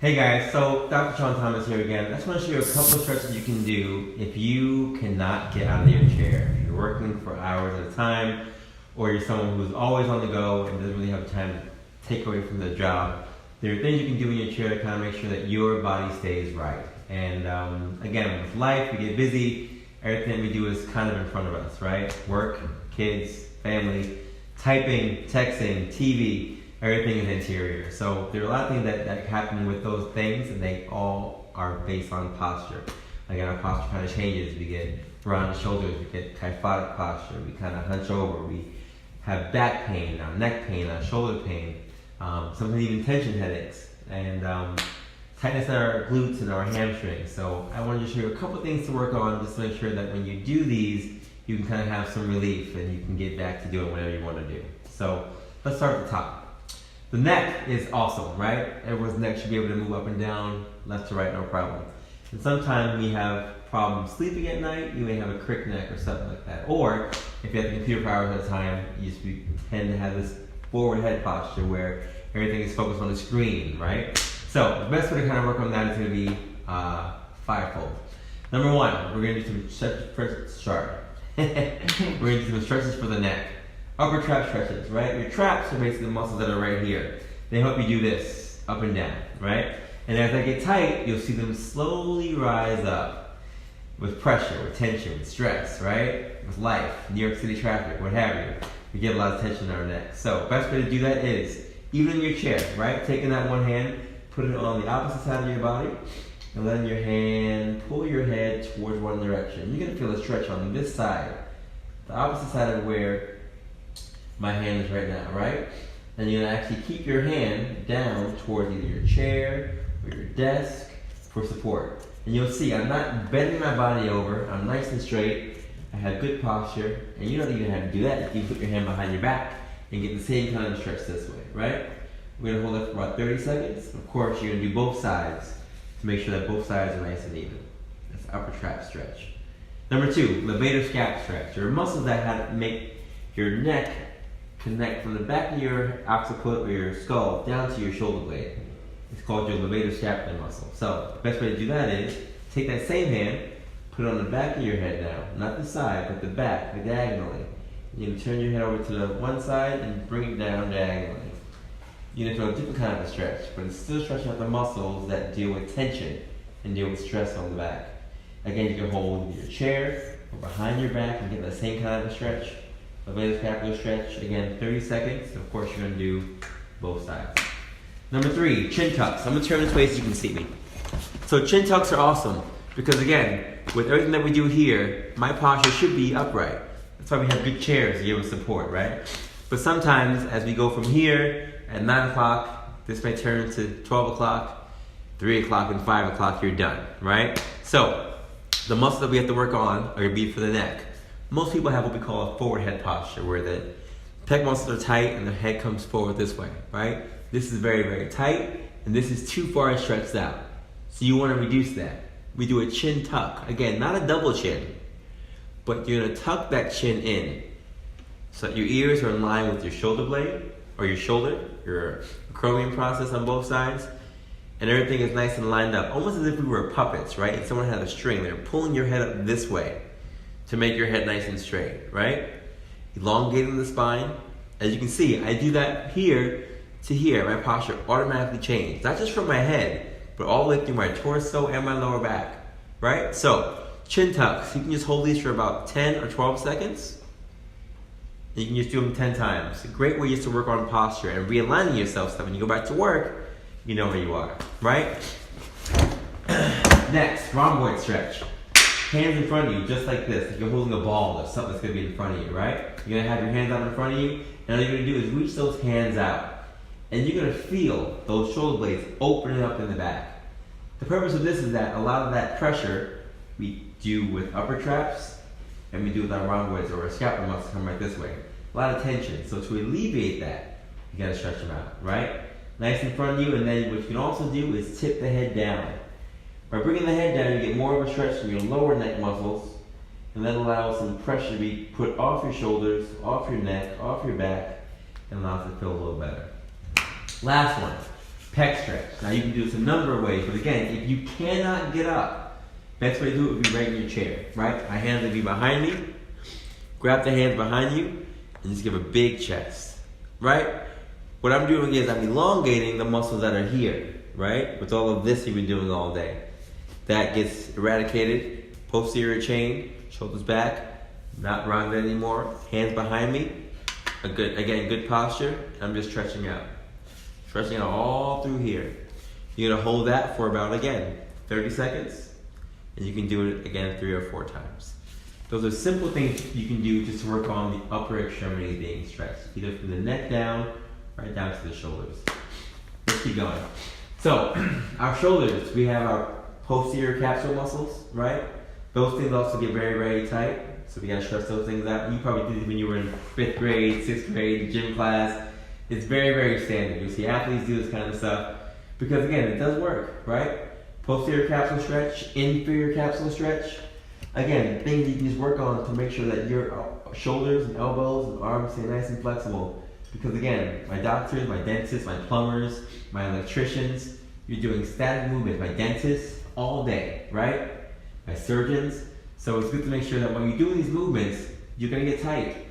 Hey guys, so Dr. Sean Thomas here again. I just want to show you a couple of stretches you can do if you cannot get out of your chair. If you're working for hours at a time, or you're someone who's always on the go and doesn't really have time to take away from the job. There are things you can do in your chair to kind of make sure that your body stays right. And again, with life, we get busy. Everything we do is kind of in front of us, right? Work, kids, family, typing, texting, TV. Everything is interior. So there are a lot of things that happen with those things, and they all are based on posture. Again, our posture kind of changes. We get rounded shoulders, we get kyphotic posture, we kind of hunch over, we have back pain, neck pain, shoulder pain, sometimes even tension headaches, and tightness in our glutes and our hamstrings. So I wanted to show you a couple things to work on just to make sure that when you do these, you can kind of have some relief and you can get back to doing whatever you want to do. So let's start at the top. The neck is awesome, right? Everyone's neck should be able to move up and down, left to right, no problem. And sometimes we have problems sleeping at night. You may have a crick neck or something like that. Or if you have the computer for hours at a time, you tend to have this forward head posture where everything is focused on the screen, right? So the best way to kind of work on that is going to be fivefold. Number one, we're going to do some stretches for the neck. Upper trap stretches, right? Your traps are basically the muscles that are right here. They help you do this, up and down, right? And as they get tight, you'll see them slowly rise up with pressure, with tension, with stress, right? With life, New York City traffic, what have you. We get a lot of tension in our neck. So best way to do that is, even in your chair, right? Taking that one hand, put it on the opposite side of your body, and letting your hand pull your head towards one direction. You're gonna feel a stretch on this side, the opposite side of where my hand is right now, right? And you're gonna actually keep your hand down towards either your chair or your desk for support. And you'll see I'm not bending my body over, I'm nice and straight, I have good posture, and you don't even have to do that. You can put your hand behind your back and get the same kind of stretch this way, right? We're gonna hold it for about 30 seconds. Of course, you're gonna do both sides to make sure that both sides are nice and even. That's the upper trap stretch. Number two, levator scap stretch. There are muscles that make your neck connect from the back of your occiput or your skull down to your shoulder blade. It's called your levator scapular muscle. So the best way to do that is take that same hand, put it on the back of your head now, not the side, but the back, the diagonally. You're gonna turn your head over to the one side and bring it down diagonally. You're gonna feel a different kind of a stretch, but it's still stretching out the muscles that deal with tension and deal with stress on the back. Again, you can hold your chair or behind your back and get that same kind of a stretch. Levator scapular stretch, again, 30 seconds. Of course, you're gonna do both sides. Number three, chin tucks. I'm gonna turn this way so you can see me. So chin tucks are awesome because again, with everything that we do here, my posture should be upright. That's why we have good chairs to give us support, right? But sometimes as we go from here at 9 o'clock, this may turn to 12 o'clock, 3 o'clock, and 5 o'clock, you're done, right? So the muscles that we have to work on are gonna be for the neck. Most people have what we call a forward head posture, where the pec muscles are tight and the head comes forward this way, right? This is very, very tight, and this is too far stretched out. So you want to reduce that. We do a chin tuck. Again, not a double chin, but you're going to tuck that chin in so that your ears are in line with your shoulder blade, or your shoulder, your acromion process on both sides, and everything is nice and lined up, almost as if we were puppets, right? And someone had a string. They're pulling your head up this way to make your head nice and straight, right? Elongating the spine. As you can see, I do that here to here. My posture automatically changes, not just from my head, but all the way through my torso and my lower back, right? So, chin tucks. You can just hold these for about 10 or 12 seconds. You can just do them 10 times. A great way just to work on posture and realigning yourself so that when you go back to work, you know where you are, right? Next, rhomboid stretch. Hands in front of you, just like this. If you're holding a ball or something that's gonna be in front of you, right? You're gonna have your hands up in front of you, and all you're gonna do is reach those hands out. And you're gonna feel those shoulder blades opening up in the back. The purpose of this is that a lot of that pressure we do with upper traps, and we do with our rhomboids or our scapular muscles come right this way. A lot of tension. So to alleviate that, you gotta stretch them out, right? Nice in front of you, and then what you can also do is tip the head down. By bringing the head down, you get more of a stretch from your lower neck muscles, and that allows some pressure to be put off your shoulders, off your neck, off your back, and allows it to feel a little better. Last one, pec stretch. Now you can do this a number of ways, but again, if you cannot get up, best way to do it would be right in your chair, right? My hands would be behind me. Grab the hands behind you and just give a big chest, right? What I'm doing is I'm elongating the muscles that are here, right? With all of this you've been doing all day. That gets eradicated, posterior chain, shoulders back, not rounded anymore, hands behind me. Good posture. I'm just stretching out. Stretching out all through here. You're gonna hold that for about, again, 30 seconds, and you can do it again 3 or 4 times. Those are simple things you can do just to work on the upper extremities being stretched, either from the neck down, right down to the shoulders. Let's keep going. So, our shoulders, we have our posterior capsule muscles, right? Those things also get very, very tight, so we gotta stretch those things out. You probably did it when you were in 5th grade, 6th grade, gym class. It's very, very standard. You see athletes do this kind of stuff because, again, it does work, right? Posterior capsule stretch, inferior capsule stretch. Again, things you can just work on to make sure that your shoulders and elbows and arms stay nice and flexible. Because again, my doctors, my dentists, my plumbers, my electricians, you're doing static movement. My dentists, all day, right? My surgeons. So it's good to make sure that when you're doing these movements, you're gonna get tight.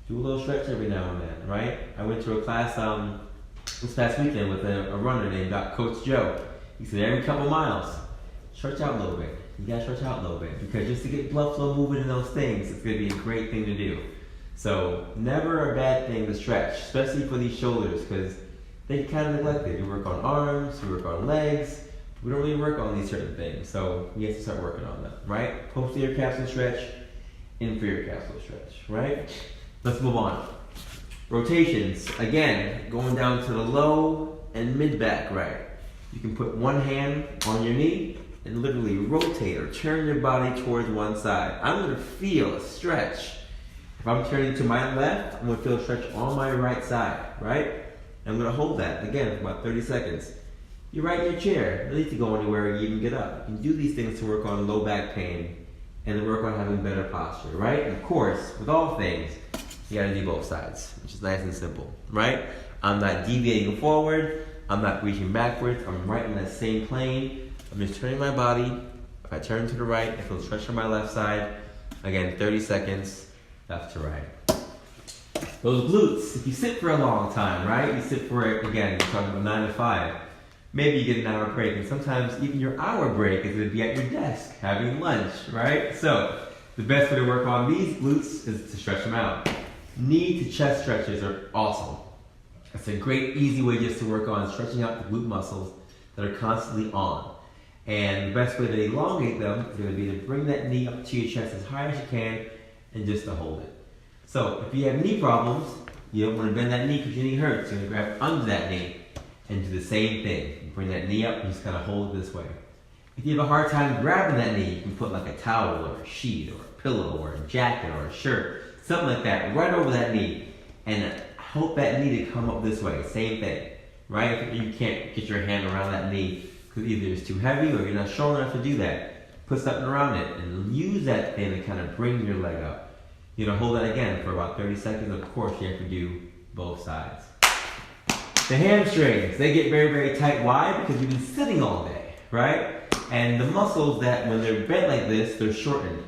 Do a little stretch every now and then, right? I went to a class this past weekend with a runner named Coach Joe. He said every couple miles, stretch out a little bit. You gotta stretch out a little bit because just to get blood flow moving in those things, it's gonna be a great thing to do. So never a bad thing to stretch, especially for these shoulders because they kind of neglected. You work on arms, you work on legs. We don't really work on these certain things, so we have to start working on them, right? Posterior capsule stretch, inferior capsule stretch, right? Let's move on. Rotations, again, going down to the low and mid back, right? You can put one hand on your knee and literally rotate or turn your body towards one side. I'm gonna feel a stretch. If I'm turning to my left, I'm gonna feel a stretch on my right side, right? I'm gonna hold that, again, for about 30 seconds. You're right in your chair. You don't need to go anywhere and even get up. You can do these things to work on low back pain and to work on having better posture, right? And of course, with all things, you gotta do both sides, which is nice and simple, right? I'm not deviating forward. I'm not reaching backwards. I'm right in that same plane. I'm just turning my body. If I turn to the right, I feel stretch on my left side. Again, 30 seconds, left to right. Those glutes, if you sit for a long time, right? You sit for, again, you're talking about 9 to 5. Maybe you get an hour break, and sometimes even your hour break is going to be at your desk having lunch, right? So the best way to work on these glutes is to stretch them out. Knee to chest stretches are awesome. It's a great, easy way just to work on stretching out the glute muscles that are constantly on. And the best way to elongate them is going to be to bring that knee up to your chest as high as you can and just to hold it. So if you have knee problems, you don't want to bend that knee because your knee hurts. You're going to grab under that knee and do the same thing. You bring that knee up and just kind of hold it this way. If you have a hard time grabbing that knee, you can put like a towel or a sheet or a pillow or a jacket or a shirt, something like that, right over that knee. And help that knee to come up this way. Same thing, right? If you can't get your hand around that knee because either it's too heavy or you're not strong enough to do that, put something around it and use that thing to kind of bring your leg up. You know, hold that again for about 30 seconds. Of course, you have to do both sides. The hamstrings, they get very, very tight. Why? Because you've been sitting all day, right? And the muscles that, when they're bent like this, they're shortened.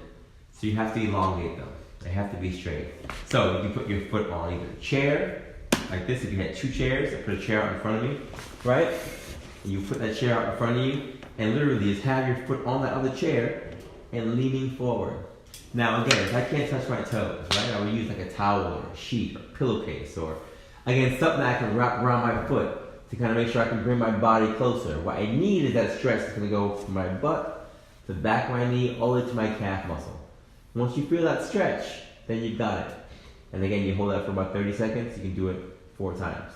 So you have to elongate them. They have to be straight. So you can put your foot on either a chair, like this. If you had 2 chairs, I put a chair out in front of me, right? And you put that chair out in front of you, and literally just have your foot on that other chair and leaning forward. Now again, if I can't touch my toes, right, I would use like a towel or a sheet or a pillowcase or, again, something I can wrap around my foot to kind of make sure I can bring my body closer. What I need is that stretch that's going to go from my butt to the back of my knee all the way to my calf muscle. Once you feel that stretch, then you've got it. And again, you hold that for about 30 seconds. You can do it 4 times.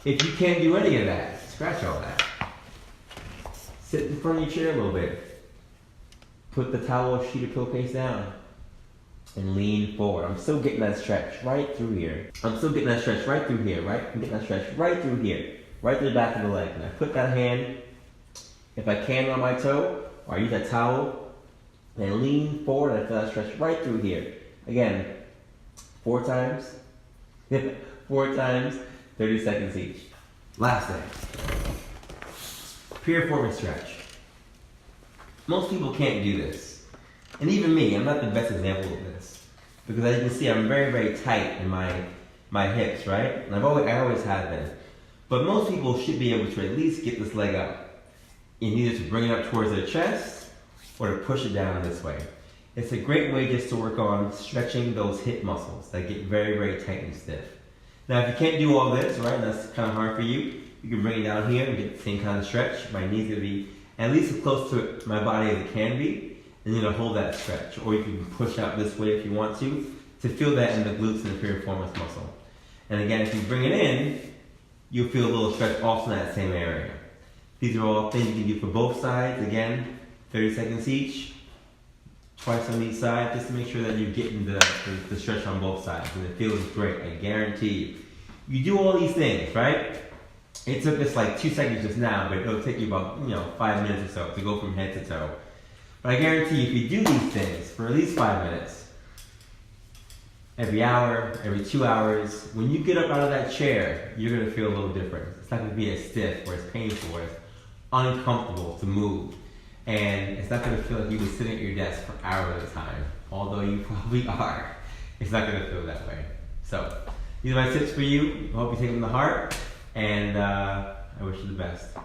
If you can't do any of that, scratch all that. Sit in front of your chair a little bit. Put the towel or sheet or pillowcase down. And lean forward. I'm still getting that stretch right through here. I'm still getting that stretch right through here, right? I'm getting that stretch right through here. Right to the back of the leg. And I put that hand, if I can, on my toe, or I use that towel, and lean forward, and I feel that stretch right through here. Again, 4 times. 4 times, 30 seconds each. Last thing. Piriformis stretch. Most people can't do this. And even me, I'm not the best example of this. Because as you can see, I'm very, very tight in my hips, right? And I always have been. But most people should be able to at least get this leg up. And either to bring it up towards their chest or to push it down this way. It's a great way just to work on stretching those hip muscles that get very, very tight and stiff. Now, if you can't do all this, right, and that's kind of hard for you, you can bring it down here and get the same kind of stretch. My knees are going to be at least as close to my body as it can be, and you're going to hold that stretch. Or you can push out this way if you want to feel that in the glutes and the piriformis muscle. And again, if you bring it in, you'll feel a little stretch also in that same area. These are all things you can do for both sides. Again, 30 seconds each, twice on each side, just to make sure that you're getting the stretch on both sides. And it feels great, I guarantee you. You do all these things, right? It took us like 2 seconds just now, but it'll take you about 5 minutes or so to go from head to toe. But I guarantee you, if you do these things for at least 5 minutes, every hour, every 2 hours, when you get up out of that chair, you're going to feel a little different. It's not going to be as stiff or as painful or as uncomfortable to move. And it's not going to feel like you've been sitting at your desk for hours at a time, although you probably are. It's not going to feel that way. So, these are my tips for you. I hope you take them to heart, and I wish you the best.